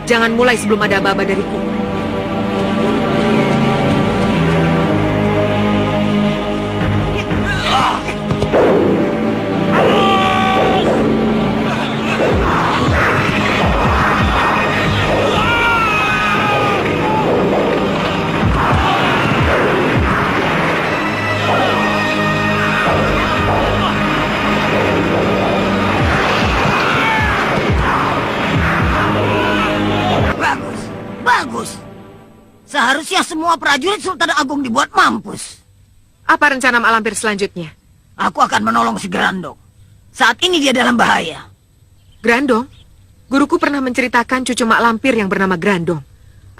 Jangan mulai sebelum ada aba-aba dariku. Seharusnya semua prajurit Sultan Agung dibuat mampus. Apa rencana Mak Lampir selanjutnya? Aku akan menolong si Grandong. Saat ini dia dalam bahaya. Grandong? Guruku pernah menceritakan cucu Mak Lampir yang bernama Grandong.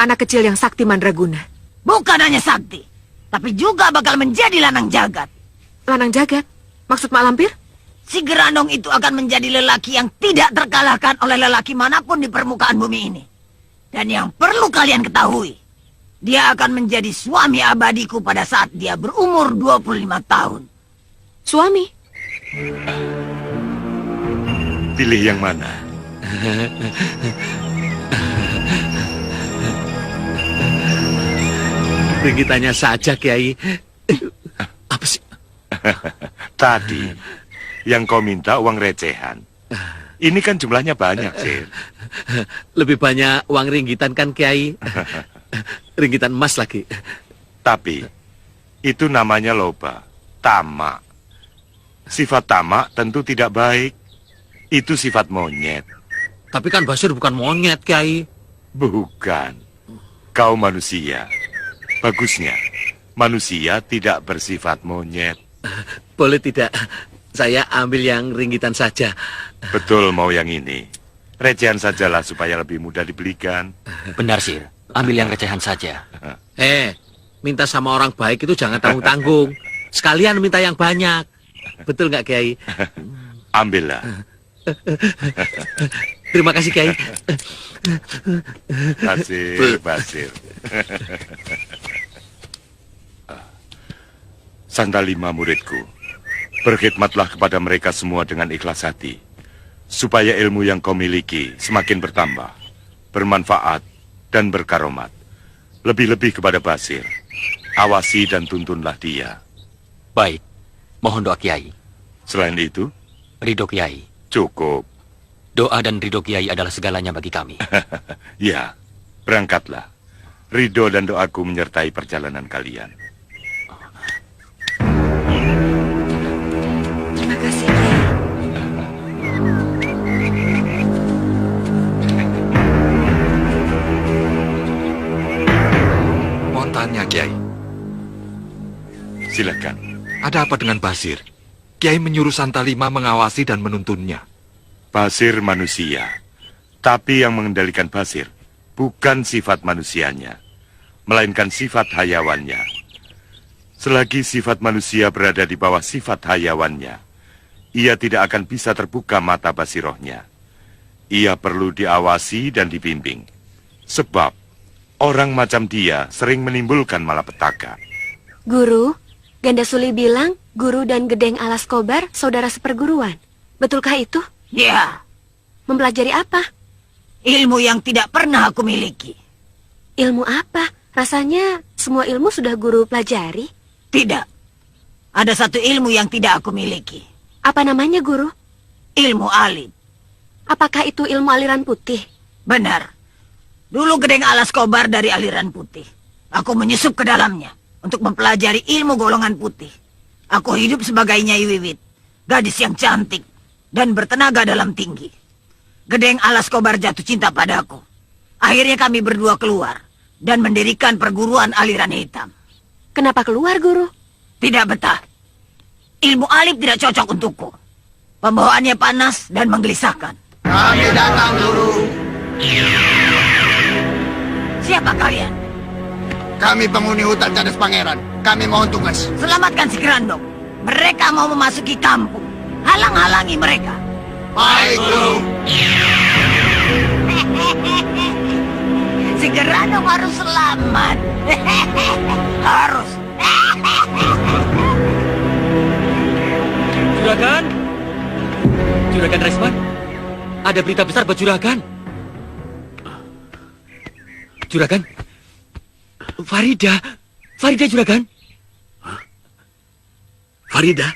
Anak kecil yang sakti mandraguna. Bukan hanya sakti, tapi juga bakal menjadi lanang jagat. Lanang jagat? Maksud Mak Lampir? Si Grandong itu akan menjadi lelaki yang tidak terkalahkan oleh lelaki manapun di permukaan bumi ini. Dan yang perlu kalian ketahui, dia akan menjadi suami abadiku pada saat dia berumur 25 tahun. Suami? Pilih yang mana? Ringgitannya saja, Kiai. Apa sih? Tadi, yang kau minta uang recehan. Ini kan jumlahnya banyak, sih. Lebih banyak uang ringgitan kan, Kiai? Ringgitan emas lagi. Tapi, itu namanya loba. Tamak. Sifat tamak tentu tidak baik. Itu sifat monyet. Tapi kan Basir bukan monyet, Kiai. Bukan. Kau manusia. Bagusnya, manusia tidak bersifat monyet. Boleh tidak? Saya ambil yang ringgitan saja. Betul mau yang ini. Recehan sajalah supaya lebih mudah dibelikan. Benar, Sir. Ambil yang recehan saja. Minta sama orang baik itu jangan tanggung-tanggung. Sekalian minta yang banyak. Betul nggak, Kiai? Ambillah. Terima kasih, Kiai. Basir. Santalima muridku, berkhidmatlah kepada mereka semua dengan ikhlas hati, supaya ilmu yang kau miliki semakin bertambah, bermanfaat, dan berkaromat. Lebih-lebih kepada Basir, awasi dan tuntunlah dia. Baik, mohon doa Kiai. Selain itu, Ridho Kiai. cukup. Doa dan ridho Kiai adalah segalanya bagi kami. Ya, berangkatlah. Ridho dan doaku menyertai perjalanan kalian. Terima kasih, Kiai. Mohon tanya, Kiai. Silakan. Ada apa dengan Basir? Kiai menyuruh Santalima mengawasi dan menuntunnya. Basir manusia, tapi yang mengendalikan Basir bukan sifat manusianya, melainkan sifat hayawannya. Selagi sifat manusia berada di bawah sifat hayawannya, ia tidak akan bisa terbuka mata basirohnya. Ia perlu diawasi dan dibimbing, sebab orang macam dia sering menimbulkan malapetaka. Guru, Ganda Suli bilang Guru dan Gedeng Alas Kobar saudara seperguruan. Betulkah itu? Ya, Mempelajari apa? ilmu yang tidak pernah aku miliki. Ilmu apa? Rasanya semua ilmu sudah Guru pelajari. Tidak. Ada satu ilmu yang tidak aku miliki. Apa namanya, Guru? Ilmu alim. Apakah itu ilmu aliran putih? Benar. Dulu Gedeng Alas Kobar dari aliran putih. Aku menyusup ke dalamnya untuk mempelajari ilmu golongan putih. Aku hidup sebagai Nyai Wiwit, gadis yang cantik dan bertenaga dalam tinggi. Gedeng Alas Kobar jatuh cinta padaku. Akhirnya kami berdua keluar dan mendirikan perguruan aliran hitam. Kenapa keluar, Guru? Tidak betah. Ilmu alim tidak cocok untukku. Pembawaannya panas dan menggelisahkan. Kami datang, Guru. Siapa kalian? Kami penghuni hutan Cadas Pangeran. Kami mohon tugas. Selamatkan si Grandong. Mereka mau memasuki kampung. Halang-halangi mereka. Baik, Guru. Si Grandong harus selamat. Harus. Juragan? Juragan Resman? Ada berita besar buat Juragan. Juragan? Farida Juragan? Farida?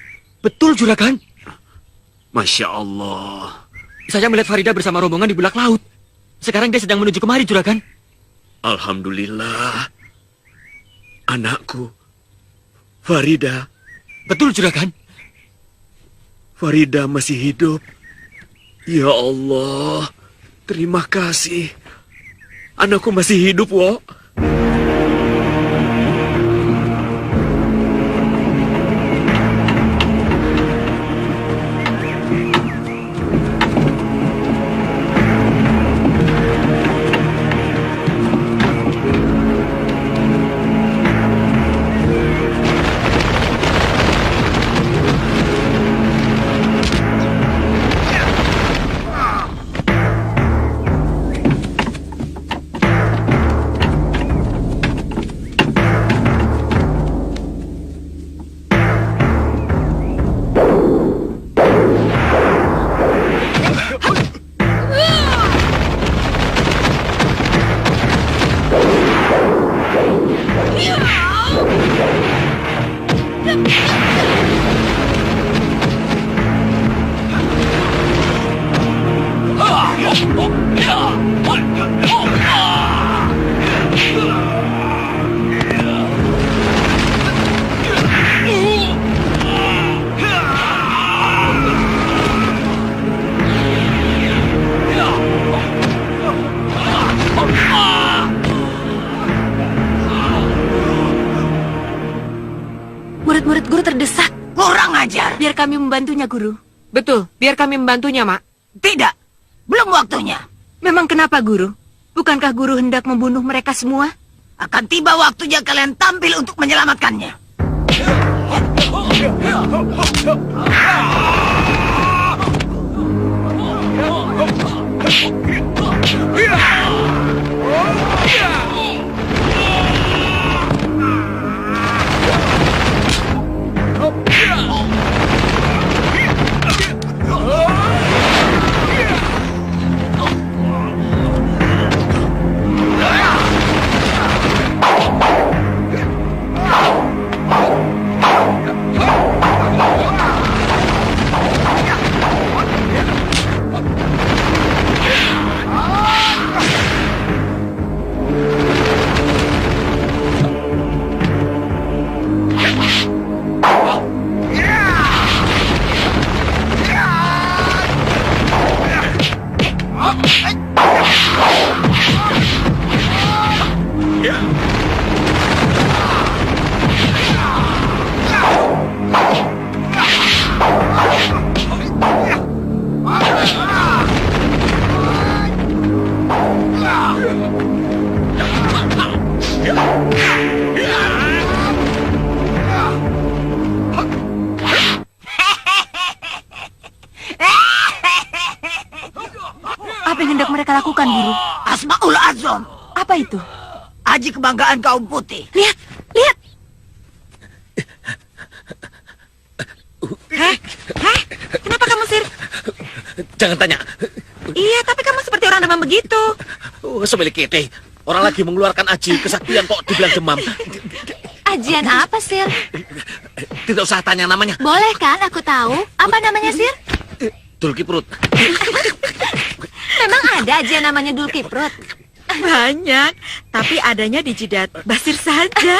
Betul Juragan. Masya Allah. Saya melihat Farida bersama rombongan di belak laut. Sekarang dia sedang menuju kemari Juragan. Alhamdulillah. Anakku. Farida. Betul Juragan. Farida masih hidup. Ya Allah. Terima kasih. Anakku masih hidup, Wo. Murid-murid Guru terdesak. Kurang ajar. Biar kami membantunya, Guru. Betul, biar kami membantunya, Mak. Tidak. Belum waktunya. Memang kenapa, Guru? Bukankah Guru hendak membunuh mereka semua? Akan tiba waktunya kalian tampil untuk menyelamatkannya. Apa yang hendak mereka lakukan, Guru? Asmaul Azam, Apa itu? aji kebanggaan kaum putih. Lihat, lihat. Hah? Hah? Kenapa kamu, Sir? Jangan tanya. Iya, tapi kamu seperti orang demam begitu. Semilik kete. Orang lagi mengeluarkan aji kesaktian kok dibilang demam. Ajian apa, Sir? Tidak usah tanya namanya. Boleh kan aku tahu? Apa namanya, Sir? Dulkiprut. Memang ada ajian namanya Dulkiprut. Banyak, tapi adanya di jidat Basir saja.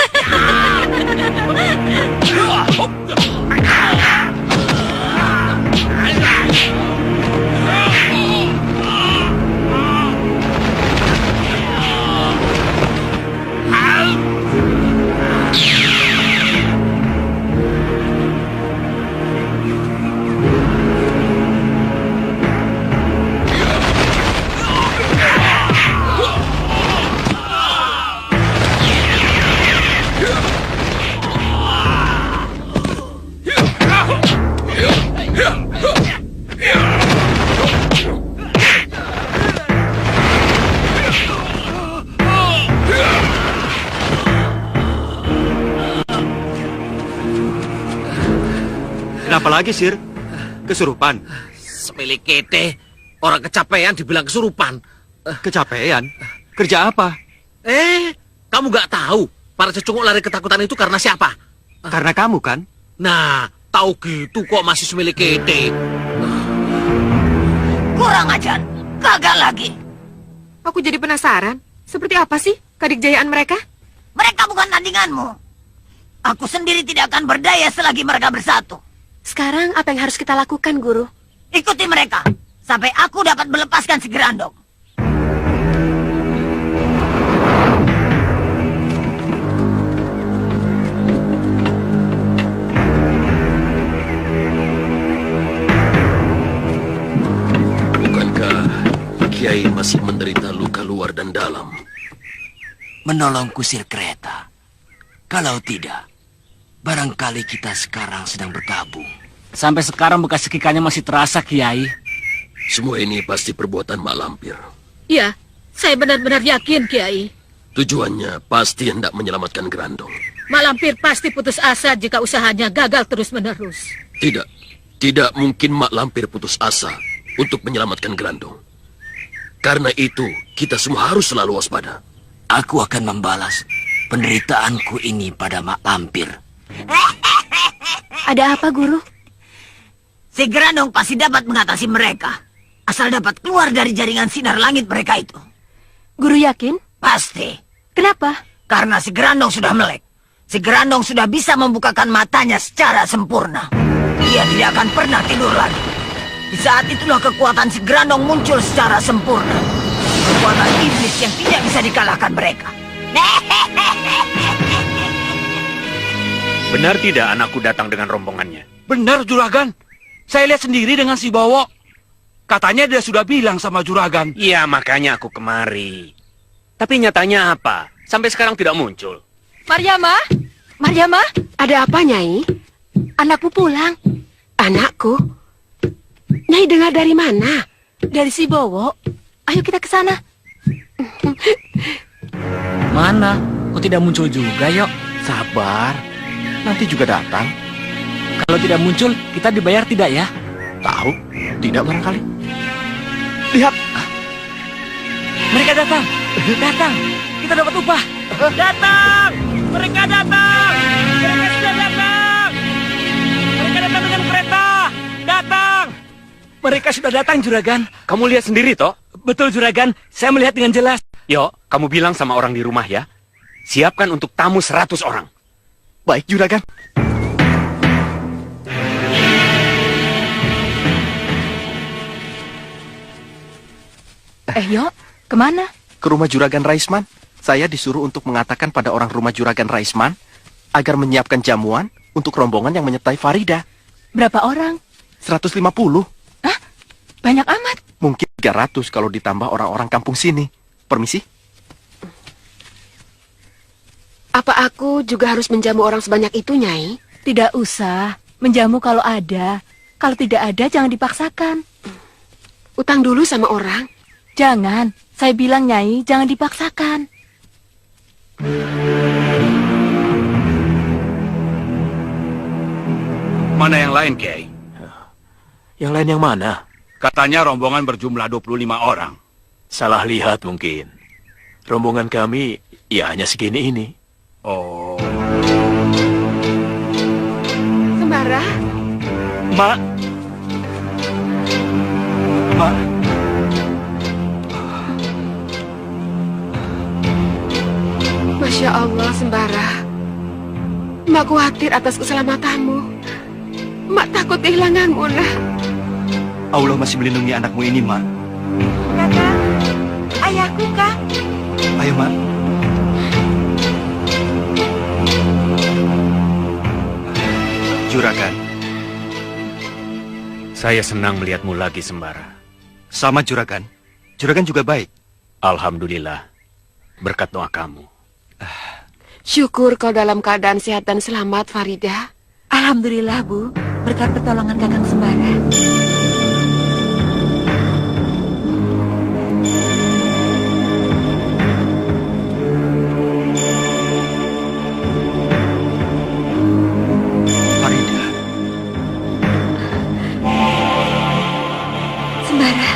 Kenapa lagi, Sir? Kesurupan? Semilik kete. Orang kecapean dibilang kesurupan. Kecapean? Kerja apa? Kamu nggak tahu para cecunguk lari ketakutan itu karena siapa? Karena kamu, kan? Nah, tahu gitu kok masih semilik kete. Kurang ajar, gagal lagi. Aku jadi penasaran. Seperti apa sih kadikjayaan mereka? Mereka bukan tandinganmu. Aku sendiri tidak akan berdaya selagi mereka bersatu. Sekarang apa yang harus kita lakukan, Guru? Ikuti mereka, sampai aku dapat melepaskan si Gerandong. Bukankah Kiai masih menderita luka luar dan dalam? Menolong kusir kereta. Kalau tidak, barangkali kita sekarang sedang berkabung. Sampai sekarang bekas sekikannya masih terasa, Kiai. Semua ini pasti perbuatan Mak Lampir. Iya, saya benar-benar yakin, Kiai. Tujuannya pasti hendak menyelamatkan Gerandong. Mak Lampir pasti putus asa jika usahanya gagal terus-menerus. Tidak mungkin Mak Lampir putus asa untuk menyelamatkan Gerandong. Karena itu, kita semua harus selalu waspada. Aku akan membalas penderitaanku ini pada Mak Lampir. Ada apa, Guru? Si Gerandong pasti dapat mengatasi mereka. Asal dapat keluar dari jaringan sinar langit mereka itu. Guru yakin? Pasti. Kenapa? Karena si Gerandong sudah melek. Si Gerandong sudah bisa membukakan matanya secara sempurna. Dia tidak akan pernah tidur lagi. Di saat itulah kekuatan si Gerandong muncul secara sempurna. Kekuatan iblis yang tidak bisa dikalahkan mereka. Benar tidak anakku datang dengan rombongannya? Benar, Juragan. Saya lihat sendiri dengan si Bowo. Katanya dia sudah bilang sama Juragan. Iya, makanya aku kemari. Tapi nyatanya apa? Sampai sekarang tidak muncul. Maryama? Maryama, ada apa, Nyai? Anakku pulang. Anakku? Nyai dengar dari mana? Dari si Bowo. Ayo kita ke sana. Mana? Kok tidak muncul juga, Yok? Sabar, nanti juga datang. Kalau tidak muncul, kita dibayar tidak ya? Tahu? Tidak barangkali. Lihat. Mereka datang. Datang. Kita dapat upah. Datang! Mereka datang! Mereka sudah datang! Mereka datang dengan kereta! Datang! Mereka sudah datang, Juragan. Kamu lihat sendiri, toh? Betul, Juragan. Saya melihat dengan jelas. Yo, kamu bilang sama orang di rumah ya. Siapkan untuk tamu 100 orang. Baik, Juragan. Yok, kemana? Ke rumah Juragan Raisman. Saya disuruh untuk mengatakan pada orang rumah Juragan Raisman agar menyiapkan jamuan untuk rombongan yang menyertai Farida. Berapa orang? 150. Hah? Banyak amat. Mungkin 300 kalau ditambah orang-orang kampung sini. Permisi. Apa aku juga harus menjamu orang sebanyak itu, Nyai? Tidak usah. Menjamu kalau ada. Kalau tidak ada, jangan dipaksakan. Utang dulu sama orang. Jangan. Saya bilang, Nyai, jangan dipaksakan. Mana yang lain, Kiai? Yang lain yang mana? Katanya rombongan berjumlah 25 orang. Salah lihat mungkin. Rombongan kami ya hanya segini ini. Oh. Sembara? Mak. Mak. Masya Allah, Sembara. Mak khawatir atas keselamatanmu. Mak takut kehilanganmu, nak. Allah masih melindungi anakmu ini, Mak. Kakak, ayahku, Kak. Ayo, Mak. Juragan. Saya senang melihatmu lagi, Sembara. Sama Juragan. Juragan juga baik. Alhamdulillah. Berkat doa kamu. Syukur kau dalam keadaan sehat dan selamat, Farida. Alhamdulillah, Bu. Berkat pertolongan Kakang Sembara. Farida. Sembara.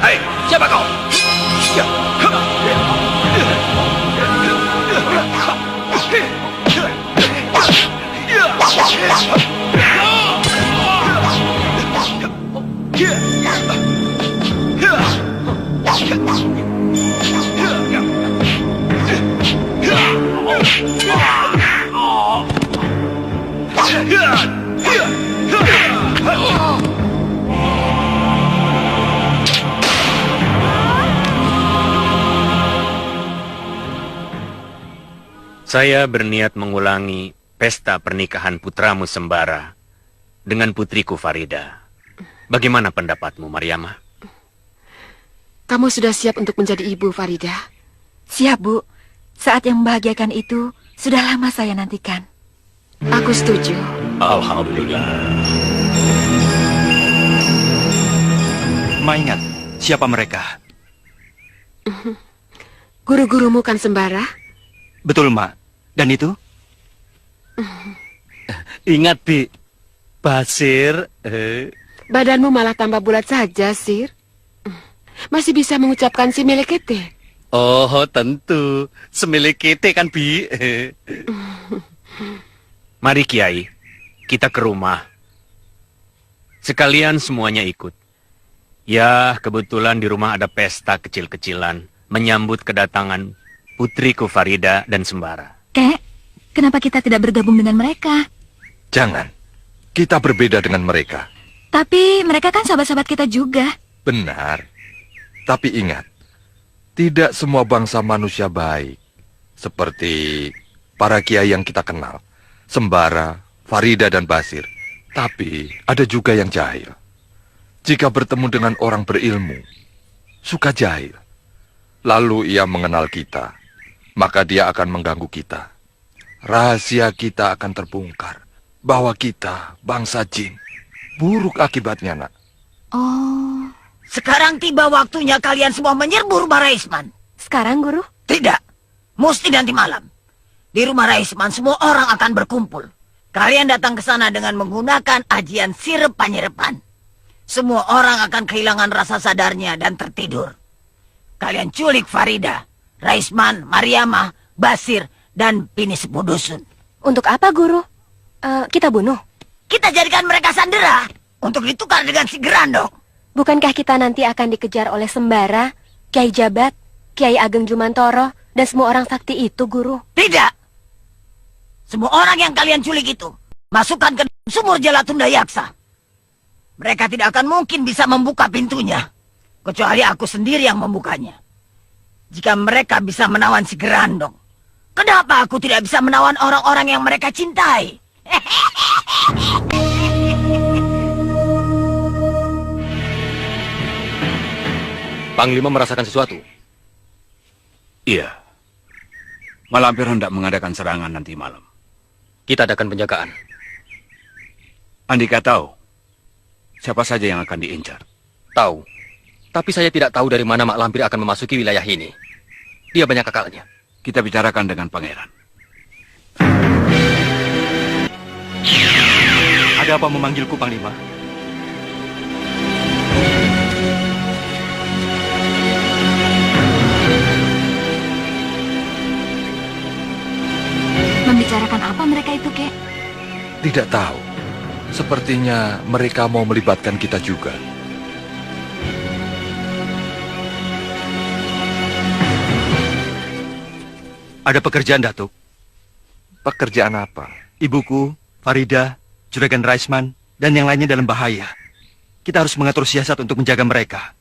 Hei, siapa kau? Saya berniat mengulangi pesta pernikahan putramu Sembara dengan putriku Farida. Bagaimana pendapatmu, Mariamah? Kamu sudah siap untuk menjadi ibu, Farida? Siap, Bu. Saat yang membahagiakan itu sudah lama saya nantikan. Aku setuju. Alhamdulillah. Ma ingat, siapa mereka? Guru-gurumu kan, Sembara? Betul, Mak. Dan itu? Ingat, Bi. Basir. Badanmu malah tambah bulat saja, Sir. Masih bisa mengucapkan si milikete. Oh, tentu. Semilikite kan, Bi. Mari, Kiai. Kita ke rumah. Sekalian semuanya ikut. Ya, kebetulan di rumah ada pesta kecil-kecilan menyambut kedatangan putriku Farida dan Sembara. Kek, kenapa kita tidak bergabung dengan mereka? Jangan. Kita berbeda dengan mereka. Tapi mereka kan sahabat-sahabat kita juga. Benar. Tapi ingat, tidak semua bangsa manusia baik. Seperti para kiai yang kita kenal. Sembara, Farida, dan Basir. Tapi ada juga yang jahil. Jika bertemu dengan orang berilmu, suka jahil. Lalu ia mengenal kita, maka dia akan mengganggu kita. Rahasia kita akan terbongkar. Bahwa kita, bangsa jin, buruk akibatnya, nak. Oh. Sekarang tiba waktunya kalian semua menyerbu rumah Raisman. Sekarang, Guru? Tidak. Mesti nanti malam. Di rumah Raisman semua orang akan berkumpul. Kalian datang ke sana dengan menggunakan ajian sirep panyerepan. Semua orang akan kehilangan rasa sadarnya dan tertidur. Kalian culik Farida, Raisman, Mariamah, Basir, dan Pini Sepuh Dusun. Untuk apa, Guru? Kita bunuh? Kita jadikan mereka sandera untuk ditukar dengan si Gerandong. Bukankah kita nanti akan dikejar oleh Sembara, Kiai Jabat, Kiai Ageng Jumantoro, dan semua orang sakti itu, Guru? Tidak. Semua orang yang kalian culik itu, masukkan ke sumur Jalatunda Yaksa. Mereka tidak akan mungkin bisa membuka pintunya. kecuali aku sendiri yang membukanya. Jika mereka bisa menawan si Grandong, kenapa aku tidak bisa menawan orang-orang yang mereka cintai? Panglima merasakan sesuatu. Iya. Malampir hendak mengadakan serangan nanti malam. Kita adakan penjagaan. Andika tahu siapa saja yang akan diincar. Tahu. Tapi saya tidak tahu dari mana Mak Lampir akan memasuki wilayah ini. Dia banyak akalnya. Kita bicarakan dengan pangeran. Ada apa memanggilku, Panglima? Membicarakan apa mereka itu, Kek? Tidak tahu. Sepertinya mereka mau melibatkan kita juga. Ada pekerjaan, Datuk. Pekerjaan apa? Ibuku, Farida, Juragan Raisman, dan yang lainnya dalam bahaya. Kita harus mengatur siasat untuk menjaga mereka.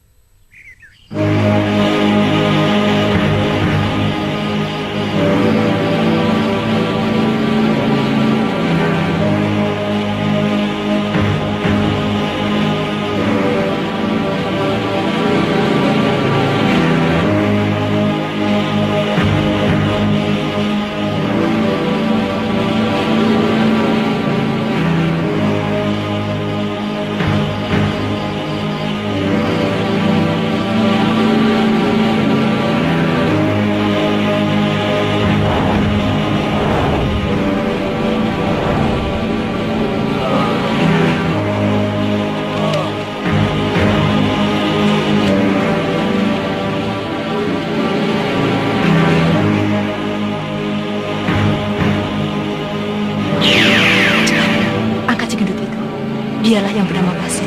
Dialah yang bernama Basir.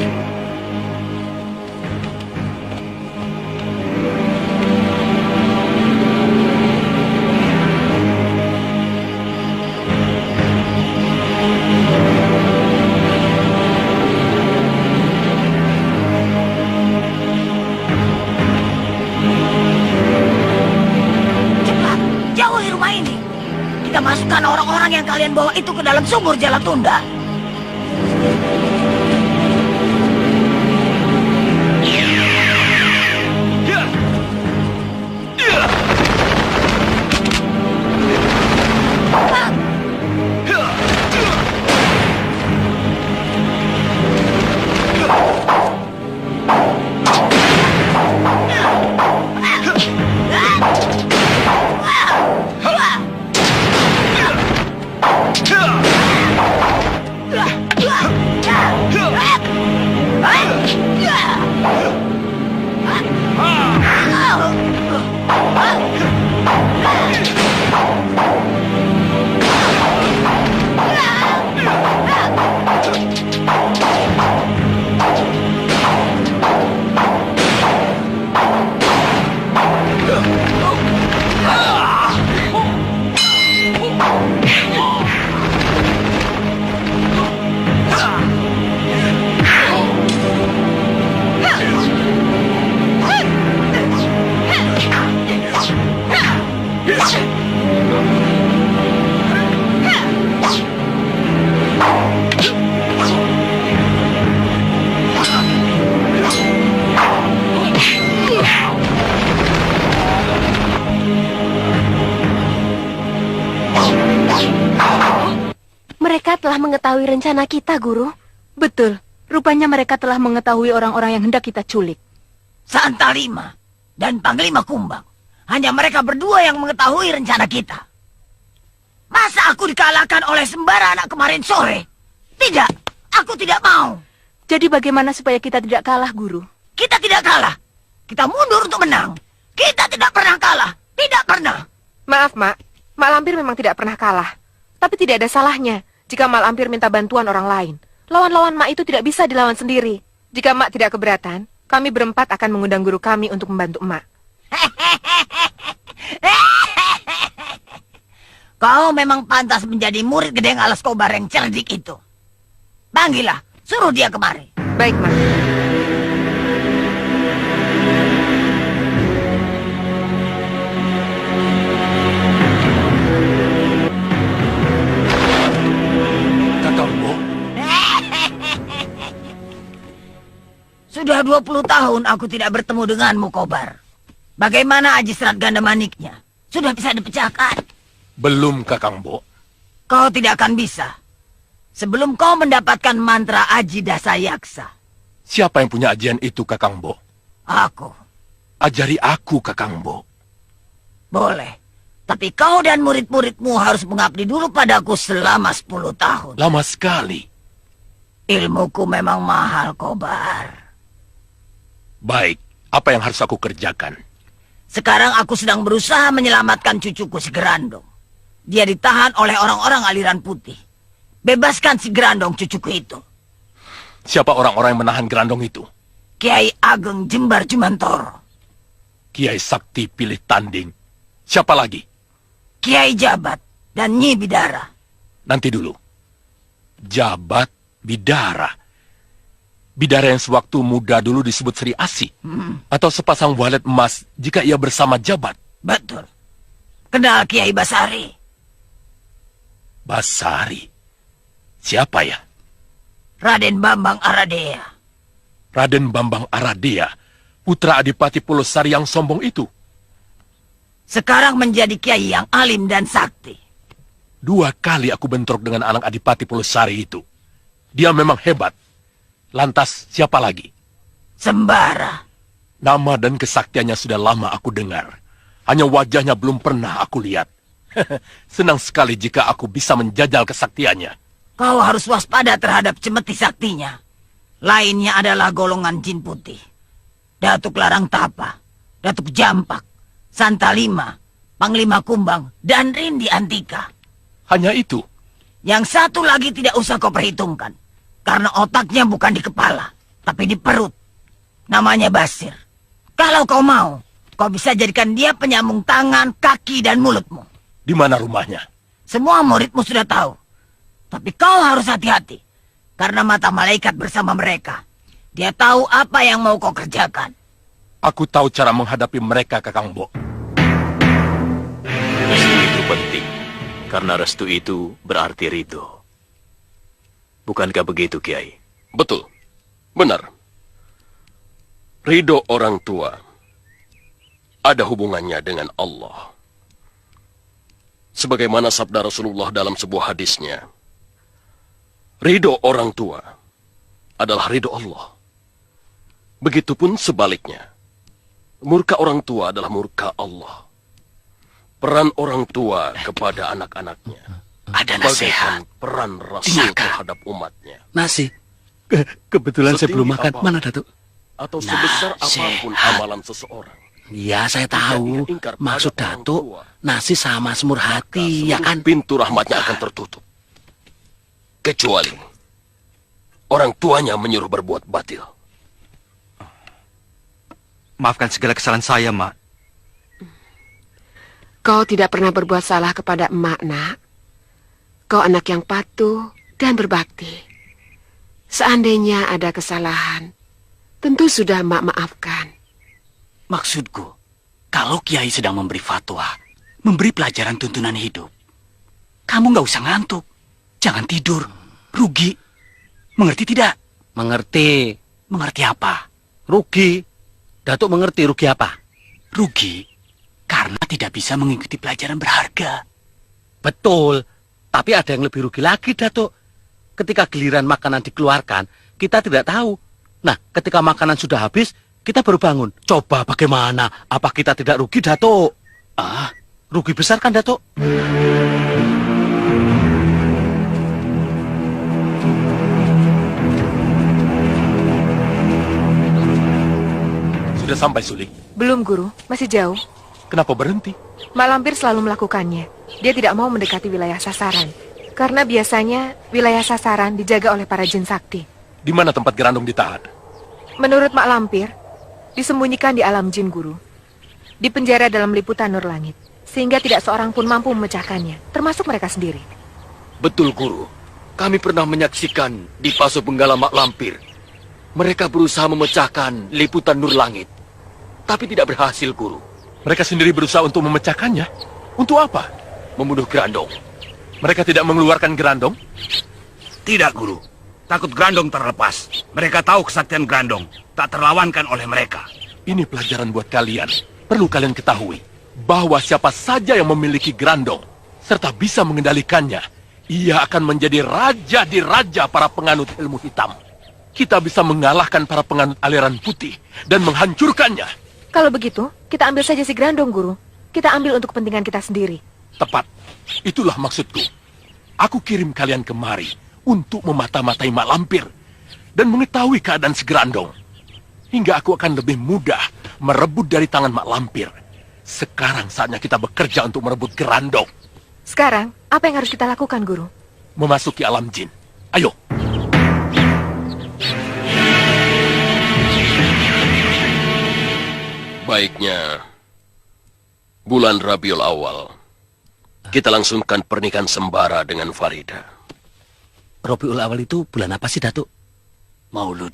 Cepat, jauhi rumah ini. Kita masukkan orang-orang yang kalian bawa itu ke dalam sumur Jalatunda. Mereka telah mengetahui rencana kita, Guru. Betul. Rupanya mereka telah mengetahui orang-orang yang hendak kita culik. Santa Lima dan Panglima Kumbang. Hanya mereka berdua yang mengetahui rencana kita. Masa aku dikalahkan oleh sembara anak kemarin sore? Tidak, aku tidak mau. Jadi bagaimana supaya kita tidak kalah, Guru? Kita tidak kalah. Kita mundur untuk menang. Kita tidak pernah kalah. Tidak pernah. Maaf, Mak. Mak Lampir memang tidak pernah kalah. Tapi tidak ada salahnya jika Mak Lampir minta bantuan orang lain. Lawan-lawan Mak itu tidak bisa dilawan sendiri. Jika Mak tidak keberatan, kami berempat akan mengundang guru kami untuk membantu Mak. Kau memang pantas menjadi murid Gedeng Alas Kobar yang cerdik itu. Panggillah, suruh dia kemari. Baik, Mak. 20 tahun aku tidak bertemu denganmu, Kobar. Bagaimana Aji Serat Ganda Maniknya? Sudah bisa dipecahkan? Belum, Kakang Bo. Kau tidak akan bisa. Sebelum kau mendapatkan mantra Aji Dasayaksa. Siapa yang punya ajian itu, Kakang Bo? Aku. Ajari aku, Kakang Bo. Boleh. Tapi kau dan murid-muridmu harus mengabdi dulu padaku selama 10 tahun. Lama sekali. Ilmuku memang mahal, Kobar. Baik, apa yang harus aku kerjakan? Sekarang aku sedang berusaha menyelamatkan cucuku si Gerandong. Dia ditahan oleh orang-orang aliran putih. Bebaskan si Gerandong, cucuku itu. Siapa orang-orang yang menahan Gerandong itu? Kiai Ageng Jembar Jumantoro. Kiai Sakti Pilih Tanding. Siapa lagi? Kiai Jabat dan Nyi Bidara. Nanti dulu. Jabat, Bidara. Bidara yang sewaktu muda dulu disebut Sri Asi. Atau sepasang walet emas jika ia bersama Jabat. Betul. Kenal Kiai Basari. Basari? Siapa ya? Raden Bambang Aradea. Raden Bambang Aradea, putra Adipati Pulosari yang sombong itu. Sekarang menjadi kiai yang alim dan sakti. 2 kali aku bentrok dengan anak Adipati Pulosari itu. Dia memang hebat. Lantas siapa lagi? Sembara. Nama dan kesaktiannya sudah lama aku dengar. Hanya wajahnya belum pernah aku lihat. Senang sekali jika aku bisa menjajal kesaktiannya. Kau harus waspada terhadap cemeti saktinya. Lainnya adalah golongan jin putih. Datuk Larang Tapa, Datuk Jampak, Santalima, Panglima Kumbang, dan Rindi Antika. Hanya itu? Yang satu lagi tidak usah kau perhitungkan. Karena otaknya bukan di kepala, tapi di perut. Namanya Basir. Kalau kau mau, kau bisa jadikan dia penyambung tangan, kaki, dan mulutmu. Di mana rumahnya? Semua muridmu sudah tahu. Tapi kau harus hati-hati. Karena mata malaikat bersama mereka. Dia tahu apa yang mau kau kerjakan. Aku tahu cara menghadapi mereka, Kakang Bo. Restu itu penting. Karena restu itu berarti ridho. Bukankah begitu, Kiai? Betul. Benar. Ridho orang tua ada hubungannya dengan Allah. Sebagaimana sabda Rasulullah dalam sebuah hadisnya, ridho orang tua adalah ridho Allah. Begitupun sebaliknya, murka orang tua adalah murka Allah. Peran orang tua kepada anak-anaknya ada nasihat. Peran Rasul terhadap umatnya. Nasi. Kebetulan saya belum makan. Mana, Datuk? Atau sebesar apapun amalan seseorang. Iya, saya tahu. Maksud Datuk, nasi sama semur hati, ya kan? Pintu rahmatnya akan tertutup. Kecuali orang tuanya menyuruh berbuat batil. Maafkan segala kesalahan saya, Mak. Kau tidak pernah berbuat salah kepada emak, nak. Kau anak yang patuh dan berbakti. Seandainya ada kesalahan, tentu sudah emak maafkan. Maksudku, kalau Kiai sedang memberi fatwa, memberi pelajaran tuntunan hidup, kamu nggak usah ngantuk. Jangan tidur. Rugi. Mengerti tidak? Mengerti. Mengerti apa? Rugi. Datuk mengerti rugi apa? Rugi karena tidak bisa mengikuti pelajaran berharga. Betul. Tapi ada yang lebih rugi lagi, Datuk. Ketika giliran makanan dikeluarkan, kita tidak tahu. Nah, ketika makanan sudah habis, kita baru bangun. Coba bagaimana? Apa kita tidak rugi, Datuk? Ah, rugi besar kan, Datuk? Sudah sampai, Sulik? Belum, Guru. Masih jauh. Kenapa berhenti? Mak Lampir selalu melakukannya. Dia tidak mau mendekati wilayah sasaran. Karena biasanya wilayah sasaran dijaga oleh para jin sakti. Di mana tempat Gerandong ditahan? Menurut Mak Lampir, disembunyikan di alam jin, Guru. Di penjara dalam liputan nur langit. Sehingga tidak seorang pun mampu memecahkannya, termasuk mereka sendiri. Betul, Guru. Kami pernah menyaksikan di Paso Benggala Mak Lampir. Mereka berusaha memecahkan liputan nur langit. Tapi tidak berhasil, Guru. Mereka sendiri berusaha untuk memecahkannya? Untuk apa? Membunuh Gerandong. Mereka tidak mengeluarkan Gerandong? Tidak, Guru. takut Grandong terlepas. Mereka tahu kesaktian Grandong, tak terlawankan oleh mereka. Ini pelajaran buat kalian. Perlu kalian ketahui bahwa siapa saja yang memiliki Grandong serta bisa mengendalikannya, ia akan menjadi raja di raja para penganut ilmu hitam. Kita bisa mengalahkan para penganut aliran putih dan menghancurkannya. Kalau begitu, kita ambil saja si Grandong, Guru. Kita ambil untuk kepentingan kita sendiri. Tepat. Itulah maksudku. Aku kirim kalian kemari untuk memata-matai Mak Lampir dan mengetahui keadaan si Grandong. Hingga aku akan lebih mudah merebut dari tangan Mak Lampir. Sekarang saatnya kita bekerja untuk merebut Grandong. Sekarang, apa yang harus kita lakukan, Guru? Memasuki alam jin. Ayo. Baiknya, bulan Rabiul Awal, kita langsungkan pernikahan sembara dengan Farida. Rabiul Awal itu bulan apa sih, Datuk? Maulud.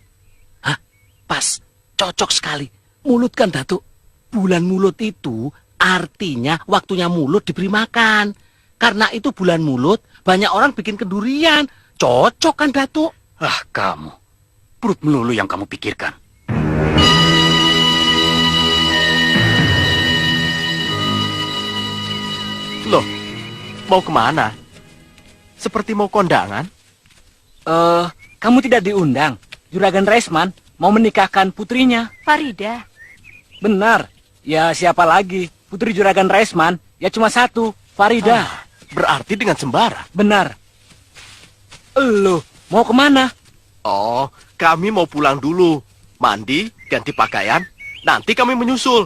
Hah? Pas. Cocok sekali. Mulut kan, Datuk? Bulan mulut itu artinya waktunya mulut diberi makan. Karena itu bulan mulut, banyak orang bikin kedurian. Cocok kan, Datuk? Ah, kamu. Perut melulu yang kamu pikirkan. Loh, mau kemana? Seperti mau kondangan? Kamu tidak diundang. Juragan Raisman mau menikahkan putrinya. Farida. Benar. Ya, siapa lagi? Putri Juragan Raisman, ya cuma satu, Farida. Berarti dengan sembara? Benar. Loh, mau kemana? Oh, kami mau pulang dulu. Mandi, ganti pakaian, nanti kami menyusul.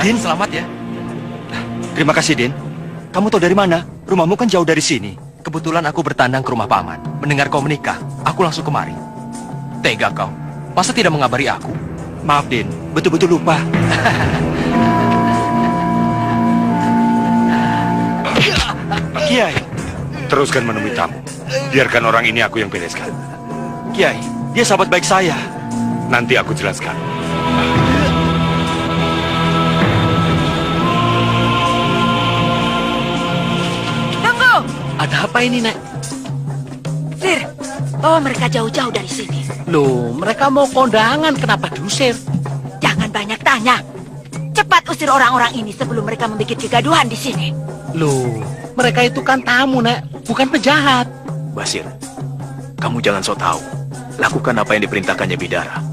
Din, selamat ya. Terima kasih, Din. Kamu tahu dari mana? Rumahmu kan jauh dari sini. Kebetulan aku bertandang ke rumah paman. Mendengar kau menikah, aku langsung kemari. Tega kau. Masa tidak mengabari aku? Maaf, Din. Betul-betul lupa. Kiai, teruskan menemui tamu. Biarkan orang ini aku yang bereskan. Kiai, dia sahabat baik saya. Nanti aku jelaskan. Ada apa ini, Nek? Sir, bawa mereka jauh-jauh dari sini. Loh, mereka mau kondangan, kenapa diusir? Jangan banyak tanya. Cepat usir orang-orang ini sebelum mereka membuat kegaduhan di sini. Loh, mereka itu kan tamu, Nek, bukan penjahat. Basir, kamu jangan sok tahu. Lakukan apa yang diperintahkannya Bidara.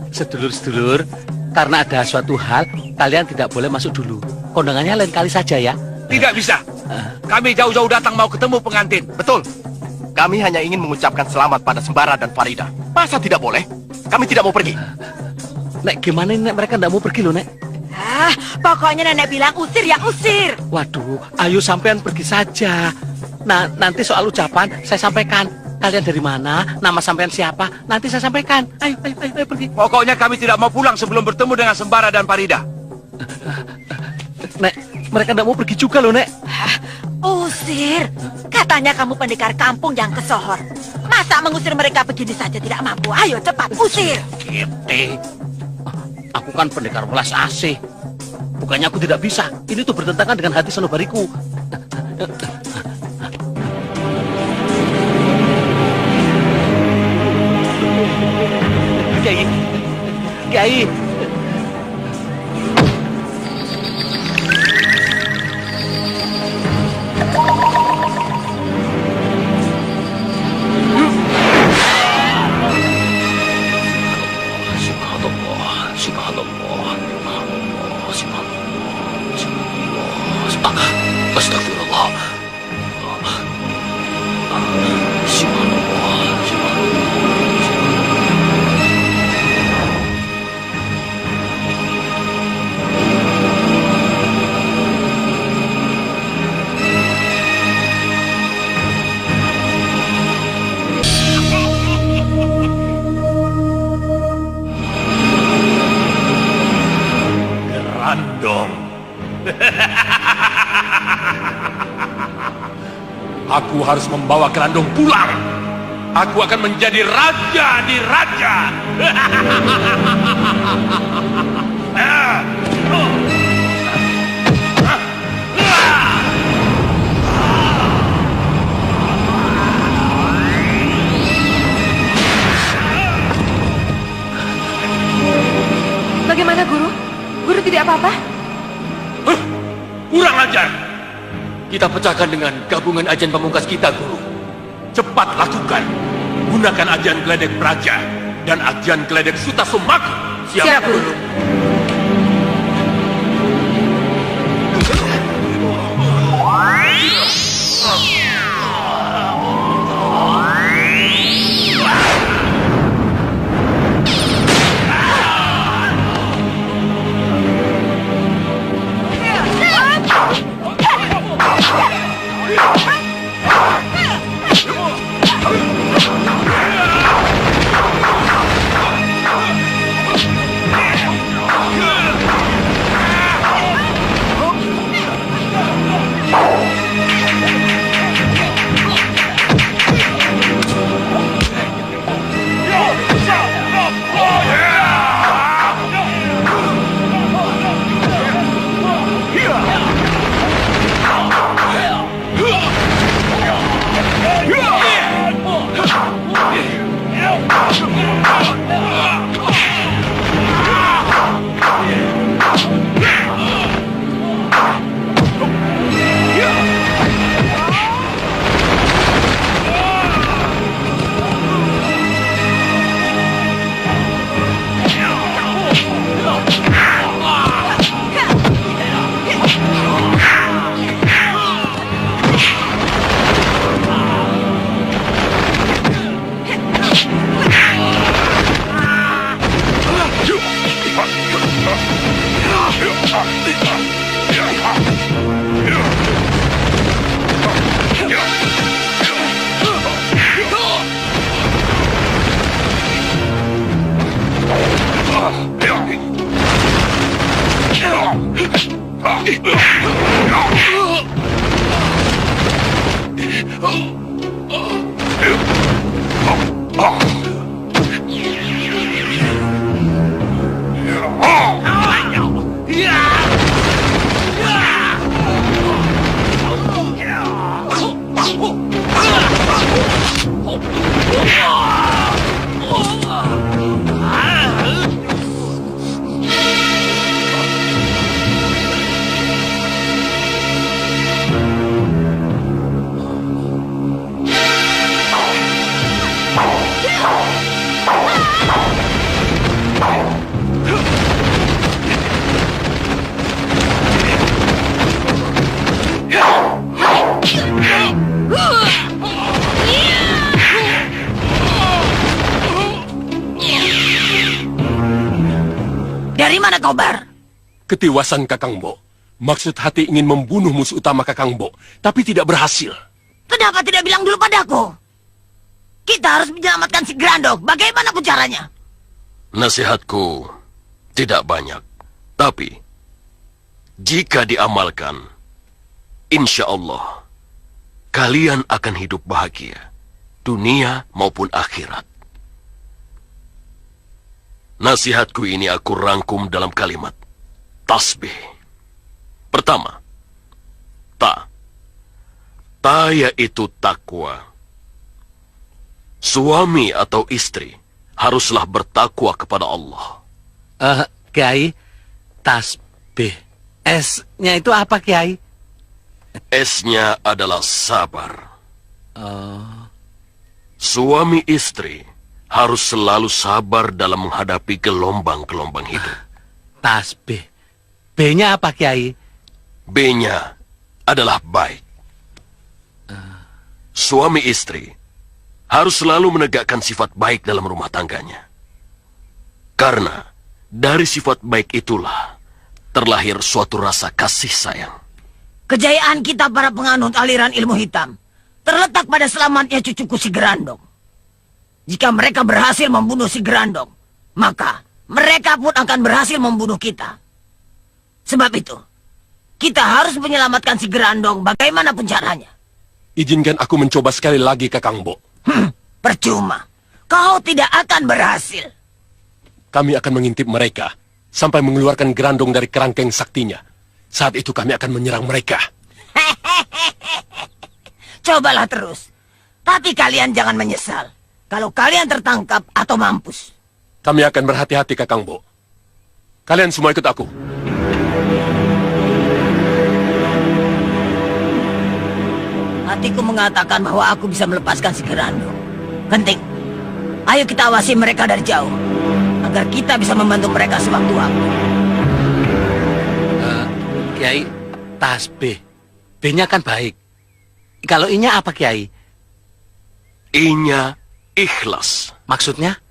Sedulur-sedulur, karena ada suatu hal, kalian tidak boleh masuk dulu. Kondangannya lain kali saja ya. Tidak bisa. Kami jauh-jauh datang mau ketemu pengantin. Betul. Kami hanya ingin mengucapkan selamat pada Sembara dan Farida. Masa tidak boleh? Kami tidak mau pergi. Nek, gimana ini, Nek? Mereka tidak mau pergi loh, Nek. Pokoknya nenek bilang usir ya usir. Waduh, ayo sampean pergi saja. Nah, nanti soal ucapan saya sampaikan. Kalian dari mana? Nama sampean siapa? Nanti saya sampaikan. Ayo pergi. Pokoknya kami tidak mau pulang sebelum bertemu dengan Sembara dan Farida. Nek, mereka tidak mau pergi juga loh, Nek. Usir. Katanya kamu pendekar kampung yang kesohor. Masa mengusir mereka begini saja tidak mampu? Ayo cepat usir. Gitu. Aku kan pendekar welas asih. Bukannya aku tidak bisa. Ini tuh bertentangan dengan hati sanubariku. Kiai. Astagfirullah. Grandong. Aku harus membawa Gerandong pulang. Aku akan menjadi raja di raja. Bagaimana, Guru? Guru tidak apa-apa? Kurang ajar. Kita pecahkan dengan gabungan ajian pamungkas kita, Guru. Cepat lakukan. Gunakan ajian geledek praja dan ajian geledek Sutasomaku. Siap, Guru. Dari mana kau, Bar? Ketiwasan Kakang Bo. Maksud hati ingin membunuh musuh utama Kakang Bo, tapi tidak berhasil. Kenapa tidak bilang dulu padaku? Kita harus menyelamatkan si Grandong. Bagaimanapun caranya. Nasihatku tidak banyak, tapi jika diamalkan, insya Allah kalian akan hidup bahagia, dunia maupun akhirat. Nasihatku ini aku rangkum dalam kalimat tasbih. Pertama, ta. Ta yaitu takwa. Suami atau istri haruslah bertakwa kepada Allah. Kiai, tasbih. S-nya itu apa, Kiai? S-nya adalah sabar. Suami istri harus selalu sabar dalam menghadapi gelombang-gelombang hidup. Tasbih. B-nya apa, Kiai? B-nya adalah baik. Suami istri harus selalu menegakkan sifat baik dalam rumah tangganya. Karena dari sifat baik itulah terlahir suatu rasa kasih sayang. Kejayaan kita para penganut aliran ilmu hitam terletak pada selamatnya cucuku si Grandong. Jika mereka berhasil membunuh si Grandong, maka mereka pun akan berhasil membunuh kita. Sebab itu, kita harus menyelamatkan si Grandong bagaimanapun caranya. Izinkan aku mencoba sekali lagi, Kakang Bo. Percuma. Kau tidak akan berhasil. Kami akan mengintip mereka sampai mengeluarkan Grandong dari kerangkeng saktinya. Saat itu kami akan menyerang mereka. Cobalah terus. Tapi kalian jangan menyesal kalau kalian tertangkap atau mampus. Kami akan berhati-hati, Kakang Bo. Kalian semua ikut aku. Hatiku mengatakan bahwa aku bisa melepaskan si Grandong. Genting, ayo kita awasi mereka dari jauh, agar kita bisa membantu mereka sewaktu-waktu. Kiai, tasbih. B-nya kan baik. Kalau I-nya apa, Kiai? I-nya ikhlas. Maksudnya?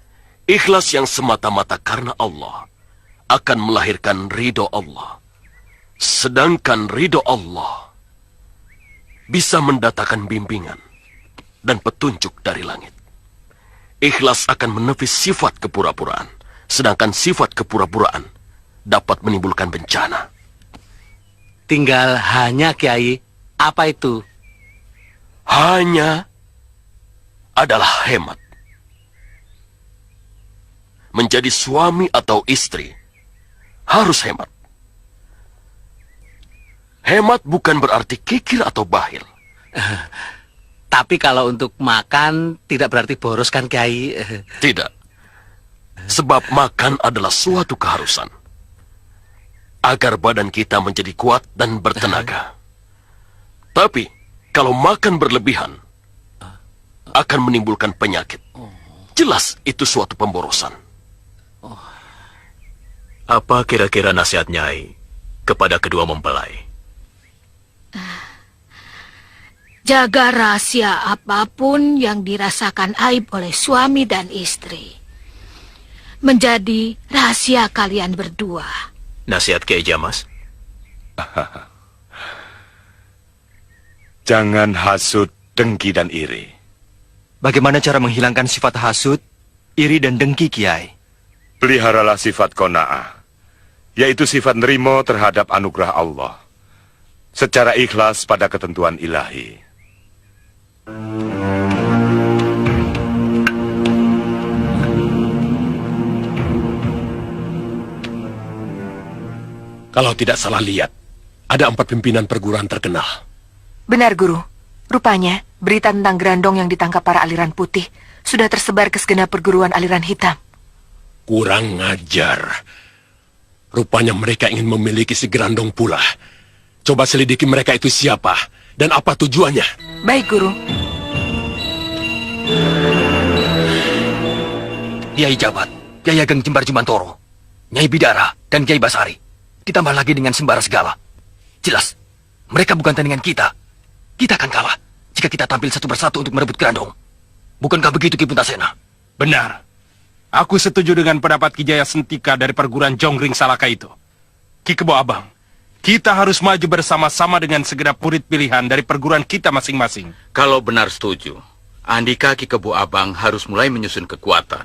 Ikhlas yang semata-mata karena Allah akan melahirkan ridho Allah. Sedangkan ridho Allah bisa mendatangkan bimbingan dan petunjuk dari langit. Ikhlas akan menepis sifat kepura-puraan, sedangkan sifat kepura-puraan dapat menimbulkan bencana. Tinggal hanya, Kiai. Apa itu? Hanya adalah hemat. Menjadi suami atau istri harus hemat. Hemat bukan berarti kikir atau bakhil. Tapi kalau untuk makan tidak berarti boros kan, Kiai? Tidak. Sebab makan adalah suatu keharusan. Agar badan kita menjadi kuat dan bertenaga. Tapi, kalau makan berlebihan, akan menimbulkan penyakit. Jelas itu suatu pemborosan. Apa kira-kira nasihat Nyai kepada kedua mempelai? Jaga rahasia apapun yang dirasakan aib oleh suami dan istri. Menjadi rahasia kalian berdua. Nasihat Kiai Jamas? Jangan hasut, dengki, dan iri. Bagaimana cara menghilangkan sifat hasut, iri, dan dengki, Kiai? Peliharalah sifat qanaah, yaitu sifat nerimo terhadap anugerah Allah, secara ikhlas pada ketentuan ilahi. Kalau tidak salah lihat, ada 4 pimpinan perguruan terkenal. Benar, Guru. Rupanya, berita tentang Grandong yang ditangkap para aliran putih sudah tersebar ke segenap perguruan aliran hitam. Kurang ngajar. Rupanya mereka ingin memiliki si Grandong pula. Coba selidiki mereka itu siapa dan apa tujuannya. Baik, Guru. Kiai Jabat, Kiai Ageng Jembar Jumantoro, Nyai Bidara, dan Kiai Basari. Ditambah lagi dengan sembara segala. Jelas, mereka bukan tandingan kita. Kita akan kalah jika kita tampil satu persatu untuk merebut Grandong. Bukankah begitu, Ki Puntasena? Benar. Aku setuju dengan pendapat Ki Jaya Sentika dari perguruan Jonggring Salaka itu. Ki Kebo Abang, kita harus maju bersama-sama dengan segenap murid pilihan dari perguruan kita masing-masing. Kalau benar setuju, Andika Ki Kebo Abang harus mulai menyusun kekuatan.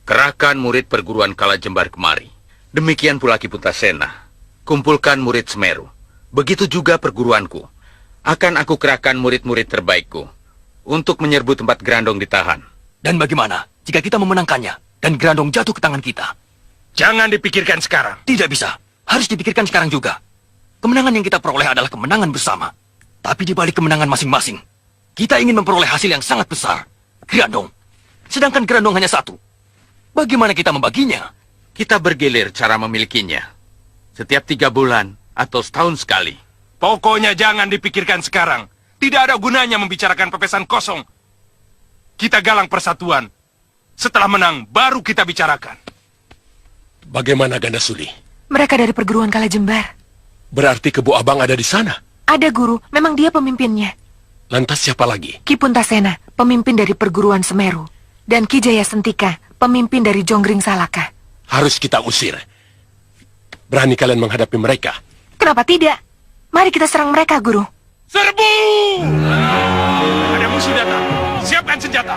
Kerahkan murid perguruan Kala Jembar kemari. Demikian pula Ki Puntasena. Kumpulkan murid Semeru. Begitu juga perguruanku. Akan aku kerahkan murid-murid terbaikku untuk menyerbu tempat Grandong ditahan. Dan bagaimana jika kita memenangkannya dan Grandong jatuh ke tangan kita? Jangan dipikirkan sekarang. Tidak bisa. Harus dipikirkan sekarang juga. Kemenangan yang kita peroleh adalah kemenangan bersama. Tapi di balik kemenangan masing-masing, kita ingin memperoleh hasil yang sangat besar. Grandong. Sedangkan Grandong hanya satu. Bagaimana kita membaginya? Kita bergilir cara memilikinya. Setiap 3 bulan atau setahun sekali. Pokoknya jangan dipikirkan sekarang. Tidak ada gunanya membicarakan pepesan kosong. Kita galang persatuan. Setelah menang, baru kita bicarakan. Bagaimana Ganda Suli? Mereka dari perguruan Kala Jembar. Berarti Kebo Abang ada di sana? Ada, Guru. Memang dia pemimpinnya. Lantas siapa lagi? Ki Puntasena, pemimpin dari perguruan Semeru. Dan Ki Jaya Sentika, pemimpin dari Jonggring Salaka. Harus kita usir. Berani kalian menghadapi mereka? Kenapa tidak? Mari kita serang mereka, Guru. Serbu! Ada musuh datang. Siapkan senjata.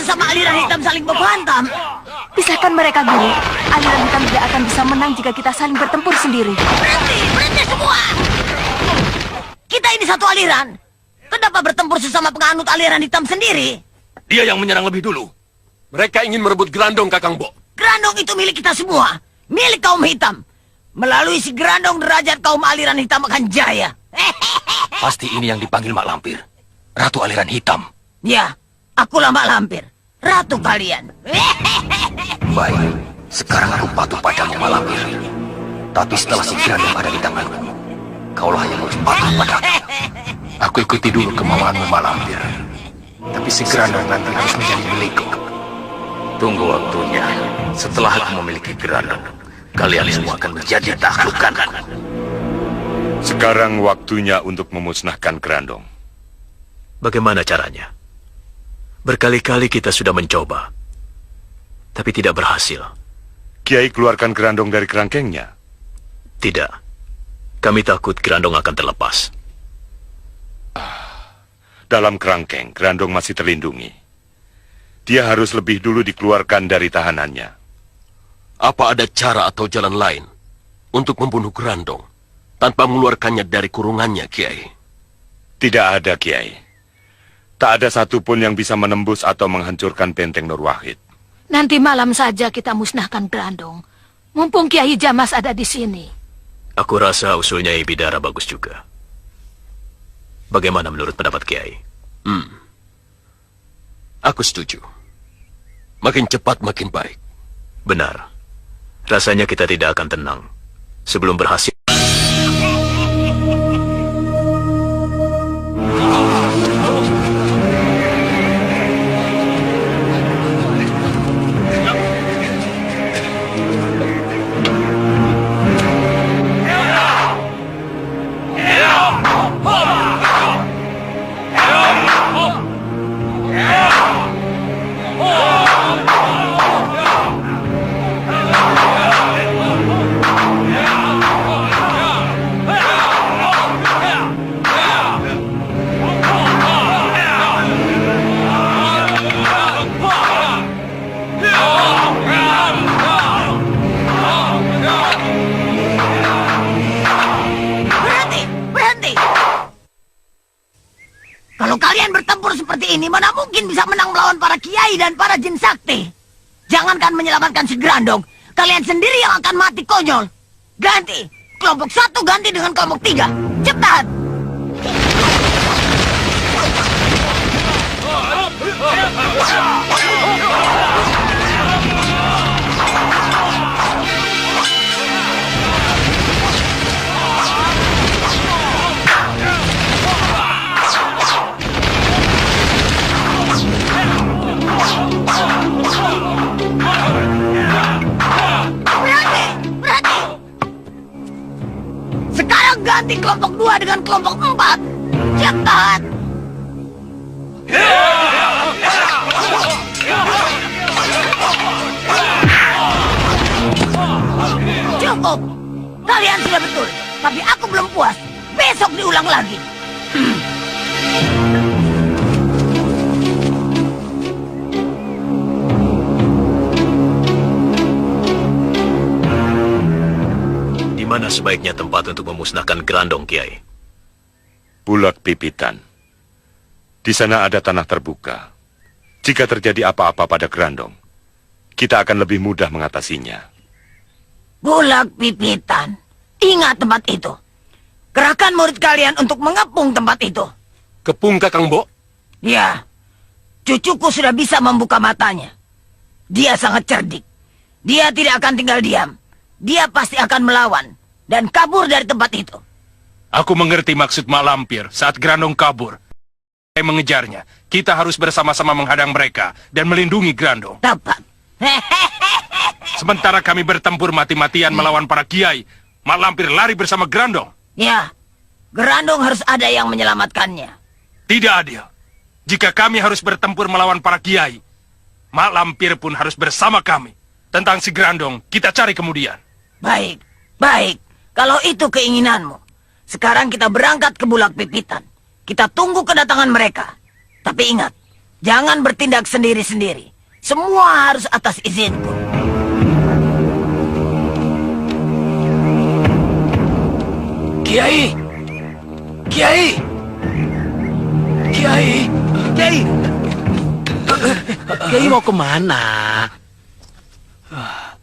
sesama aliran hitam saling baku hantam. Pisahkan mereka, Guru. Aliran hitam tidak akan bisa menang jika kita saling bertempur sendiri. Berhenti semua! Kita ini satu aliran. Kenapa bertempur sesama penganut aliran hitam sendiri? Dia yang menyerang lebih dulu. Mereka ingin merebut Grandong, Kakang Bo. Grandong itu milik kita semua. Milik kaum hitam. Melalui si Grandong derajat kaum aliran hitam akan jaya. Pasti ini yang dipanggil Mak Lampir. Ratu aliran hitam. Ya, akulah Mak Lampir. Ratu kalian. Baik, sekarang aku patuh padamu Mak Lampir. Tapi setelah si Grandong ada di tanganku, kaulah yang harus patuh padaku. Aku ikuti dulu kemauanmu Mak Lampir. Tapi si Grandong nanti harus menjadi milikku. Tunggu waktunya. Setelah aku memiliki Grandong, kalian semua akan menjadi taklukkanku. Sekarang waktunya untuk memusnahkan Grandong. Bagaimana caranya? Berkali-kali kita sudah mencoba, tapi tidak berhasil. Kiai keluarkan Grandong dari kerangkengnya. Tidak. Kami takut Grandong akan terlepas. Dalam kerangkeng, Grandong masih terlindungi. Dia harus lebih dulu dikeluarkan dari tahanannya. Apa ada cara atau jalan lain untuk membunuh Grandong tanpa mengeluarkannya dari kurungannya, Kiai? Tidak ada, Kiai. Tak ada satupun yang bisa menembus atau menghancurkan benteng Nur Wahid. Nanti malam saja kita musnahkan Grandong. Mumpung Kiai Jamas ada di sini. Aku rasa usulnya Ibidara bagus juga. Bagaimana menurut pendapat Kiai? Aku setuju. Makin cepat makin baik. Benar. Rasanya kita tidak akan tenang sebelum berhasil. Kalau kalian bertempur seperti ini, mana mungkin bisa menang melawan para kiai dan para jin sakti? Jangankan menyelamatkan si Grandong, kalian sendiri yang akan mati konyol. Ganti, kelompok 1 ganti dengan kelompok 3. Cepat! Berhenti! Sekarang ganti kelompok 2 dengan kelompok 4. Cepat! Cukup! Kalian sudah betul, tapi aku belum puas. Besok diulang lagi. Di mana sebaiknya tempat untuk memusnahkan Grandong, Kiai? Bulak Pipitan. Di sana ada tanah terbuka. Jika terjadi apa-apa pada Grandong, kita akan lebih mudah mengatasinya. Bulak Pipitan. Ingat tempat itu. Kerahkan murid kalian untuk mengepung tempat itu. Kepung, Kakang Bo? Ya. Cucuku sudah bisa membuka matanya. Dia sangat cerdik. Dia tidak akan tinggal diam. Dia pasti akan melawan dan kabur dari tempat itu. Aku mengerti maksud Mak Lampir saat Grandong kabur. Saya mengejarnya. Kita harus bersama-sama menghadang mereka dan melindungi Grandong. Tepat. Sementara kami bertempur mati-matian melawan para kiai, Mak Lampir lari bersama Grandong. Ya, Grandong harus ada yang menyelamatkannya. Tidak adil. Jika kami harus bertempur melawan para kiai, Mak Lampir pun harus bersama kami. Tentang si Grandong, kita cari kemudian. Baik, baik. Kalau itu keinginanmu. Sekarang kita berangkat ke Bulak Pipitan. Kita tunggu kedatangan mereka. Tapi ingat, Jangan bertindak sendiri-sendiri. Semua harus atas izinku. Kiai! Kiai! Kiai! Kiai! Kiai mau kemana?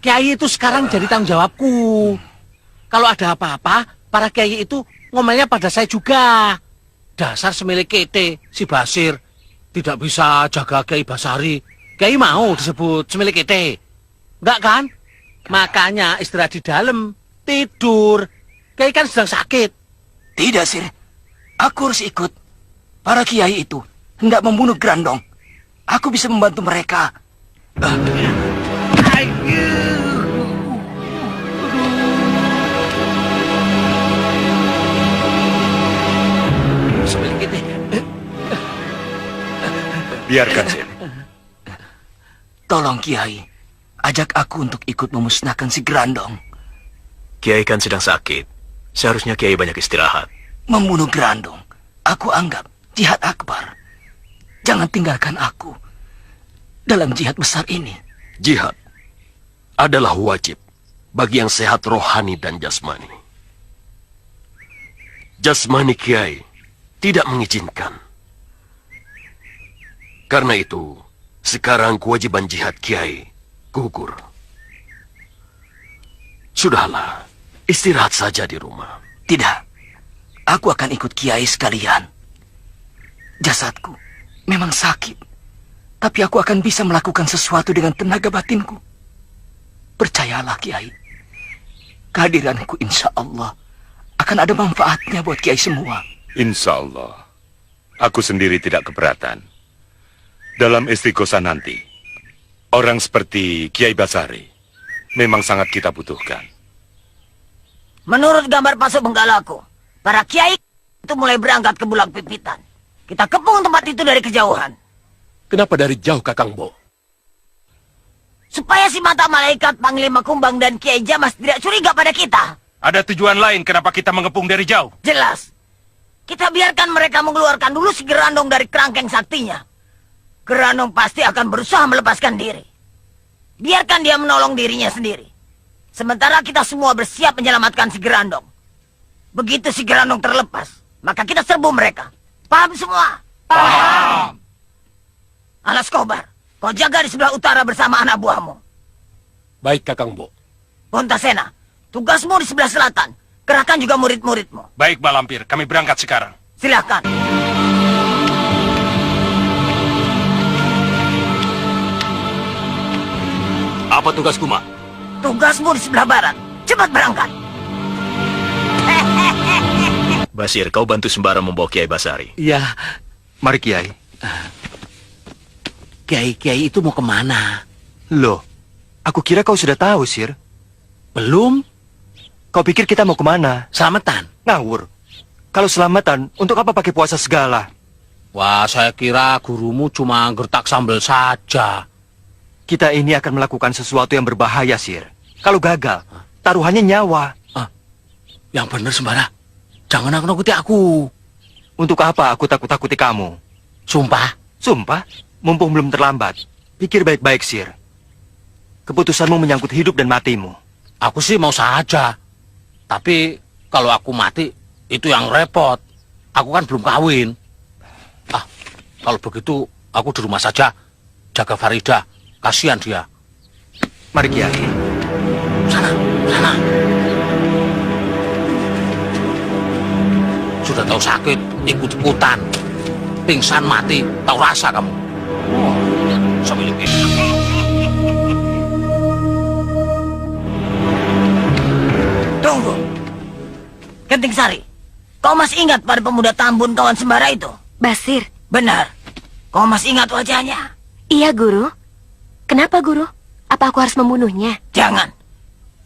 Kiai itu sekarang jadi tanggung jawabku. Kalau ada apa-apa, para kiai itu ngomelnya pada saya juga. Dasar semilik kete, si Basir. Tidak bisa jaga Kiai Basari. Kiai mau disebut semilik kete. Enggak kan? Makanya istirahat di dalam. Tidur. Kiai kan sedang sakit. Tidak, Sir. Aku harus ikut. Para kiai itu hendak membunuh Grandong. Aku bisa membantu mereka. Biarkan, Sir. Tolong, Kiai. Ajak aku untuk ikut memusnahkan si Grandong. Kiai kan sedang sakit. Seharusnya Kiai banyak istirahat. Membunuh Grandong, aku anggap jihad akbar. Jangan tinggalkan aku dalam jihad besar ini. Jihad adalah wajib bagi yang sehat rohani dan jasmani. Jasmani Kiai tidak mengizinkan. Karena itu, sekarang kewajiban jihad Kiai gugur. Sudahlah, istirahat saja di rumah. Tidak, aku akan ikut Kiai sekalian. Jasadku memang sakit, tapi aku akan bisa melakukan sesuatu dengan tenaga batinku. Percayalah, Kiai. Kehadiranku insya Allah akan ada manfaatnya buat Kiai semua. Insya Allah. Aku sendiri tidak keberatan. Dalam istiqosah nanti, orang seperti Kiai Basari memang sangat kita butuhkan. Menurut gambar pasuk benggalaku, para kiai itu mulai berangkat ke Bulak Pipitan. Kita kepung tempat itu dari kejauhan. Kenapa dari jauh, Kakang Bo? Supaya si mata malaikat, Panglima Kumbang, dan Kiai Jamas tidak curiga pada kita. Ada tujuan lain kenapa kita mengepung dari jauh? Jelas. Kita biarkan mereka mengeluarkan dulu si Grandong dari kerangkeng saktinya. Grandong pasti akan berusaha melepaskan diri. Biarkan dia menolong dirinya sendiri. Sementara kita semua bersiap menyelamatkan si Grandong. Begitu si Grandong terlepas, maka kita serbu mereka. Paham semua? Paham. Alas Kobar, kau jaga di sebelah utara bersama anak buahmu. Baik, Kakang Bo. Pontasena, tugasmu di sebelah selatan. Kerahkan juga murid-muridmu. Baik, Malampir. Kami berangkat sekarang. Silakan. Apa tugasku, Mak? Tugasmu di sebelah barat. Cepat berangkat. Basir, kau bantu sembara membawa Kiai Basari. Iya. Mari, Kiai. Kiai-kiai itu mau kemana? Loh, aku kira kau sudah tahu, Sir. Belum? Kau pikir kita mau kemana? Selamatan? Ngawur. Kalau selamatan, untuk apa pakai puasa segala? Wah, saya kira gurumu cuma gertak sambal saja. Kita ini akan melakukan sesuatu yang berbahaya, Sir. Kalau gagal, taruhannya nyawa. Yang benar, Sembara. Jangan nakut-nakuti aku. Untuk apa aku takut-takuti kamu? Sumpah? Sumpah? Mumpung belum terlambat. Pikir baik-baik, Sir. Keputusanmu menyangkut hidup dan matimu. Aku sih mau saja. Tapi kalau aku mati, itu yang repot. Aku kan belum kawin. Kalau begitu, aku di rumah saja. Jaga Farida. Kasihan dia. Mari, Kiai. Sana. Sudah tahu sakit, ikut-ikutan. Pingsan mati, tahu rasa kamu. Sambil ini. Tunggu. Genting Sari, kau masih ingat pada pemuda Tambun kawan Sembara itu? Basir. Benar. Kau masih ingat wajahnya? Iya, Guru. Kenapa, Guru? Apa aku harus membunuhnya? Jangan.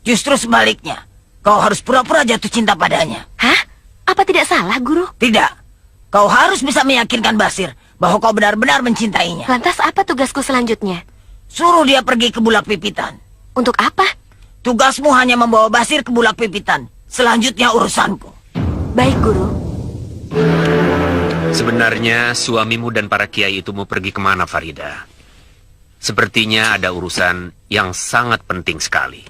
Justru sebaliknya. Kau harus pura-pura jatuh cinta padanya. Hah? Apa tidak salah, Guru? Tidak. Kau harus bisa meyakinkan Basir bahwa kau benar-benar mencintainya. Lantas apa tugasku selanjutnya? Suruh dia pergi ke Bulak Pipitan. Untuk apa? Tugasmu hanya membawa Basir ke Bulak Pipitan. Selanjutnya urusanku. Baik, Guru. Sebenarnya suamimu dan para kiai itu mau pergi kemana, Farida? Sepertinya ada urusan yang sangat penting sekali.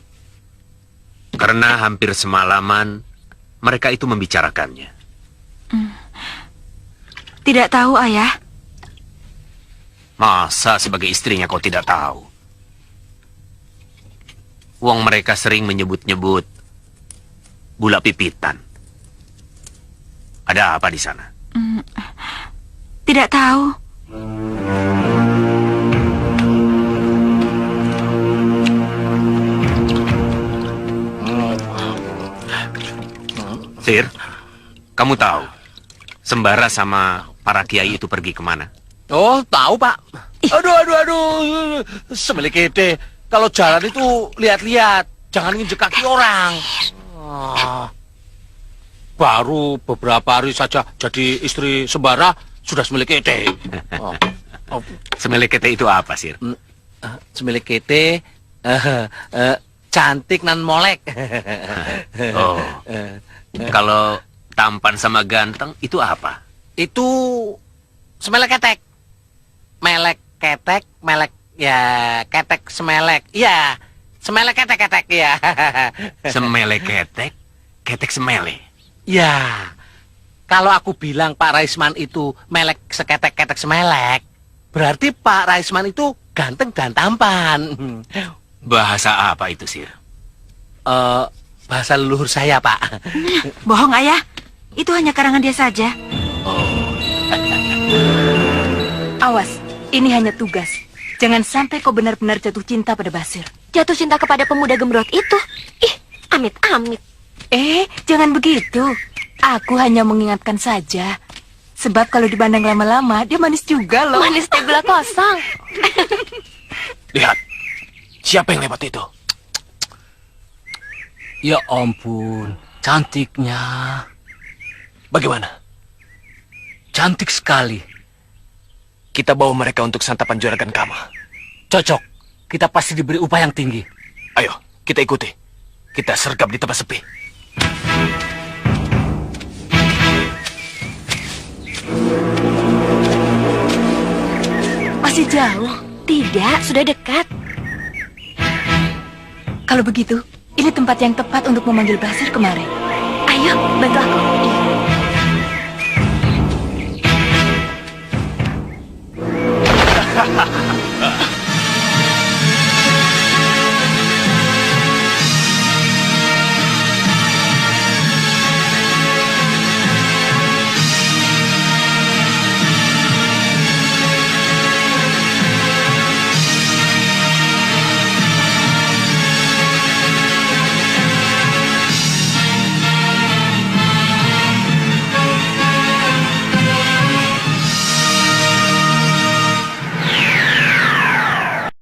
Karena hampir semalaman mereka itu membicarakannya. Tidak tahu, Ayah. Masa sebagai istrinya kau tidak tahu? Wong mereka sering menyebut-nyebut Bula Pipitan. Ada apa di sana? Tidak tahu. Sir, kamu tahu Sembara sama para kiai itu pergi kemana? Oh, tahu, Pak. Aduh. Semelikete. Kalau jalan itu lihat-lihat, jangan nginjek kaki orang. Baru beberapa hari saja jadi istri Sembara sudah semelikete. Semelikete itu apa, Sir? Semelikete cantik nan molek. Oh. Kalau tampan sama ganteng itu apa? Itu semelek ketek. Melek ketek, melek ya ketek semelek. Iya, semelek ketek ya. Semelek ketek, ketek semele. Ya. Kalau aku bilang Pak Raisman itu melek seketek-ketek semelek, berarti Pak Raisman itu ganteng dan tampan. Bahasa apa itu, Sir? Bahasa leluhur saya, Pak. Bohong, Ayah. Itu hanya karangan dia saja. Awas, ini hanya tugas. Jangan sampai kau benar-benar jatuh cinta pada Basir. Jatuh cinta kepada pemuda gemrot itu? Ih, amit-amit. Jangan begitu. Aku hanya mengingatkan saja. Sebab kalau dipandang lama-lama, dia manis juga loh. Manis teh gula kosong. Lihat, siapa yang lewat itu? Ya ampun, cantiknya. Bagaimana? Cantik sekali. Kita bawa mereka untuk santapan juragan Kama. Cocok. Kita pasti diberi upah yang tinggi. Ayo, kita ikuti. Kita sergap di tempat sepi. Masih jauh? Tidak, sudah dekat. Kalau begitu, ini tempat yang tepat untuk memanggil Basir kemari. Ayo, bantu aku.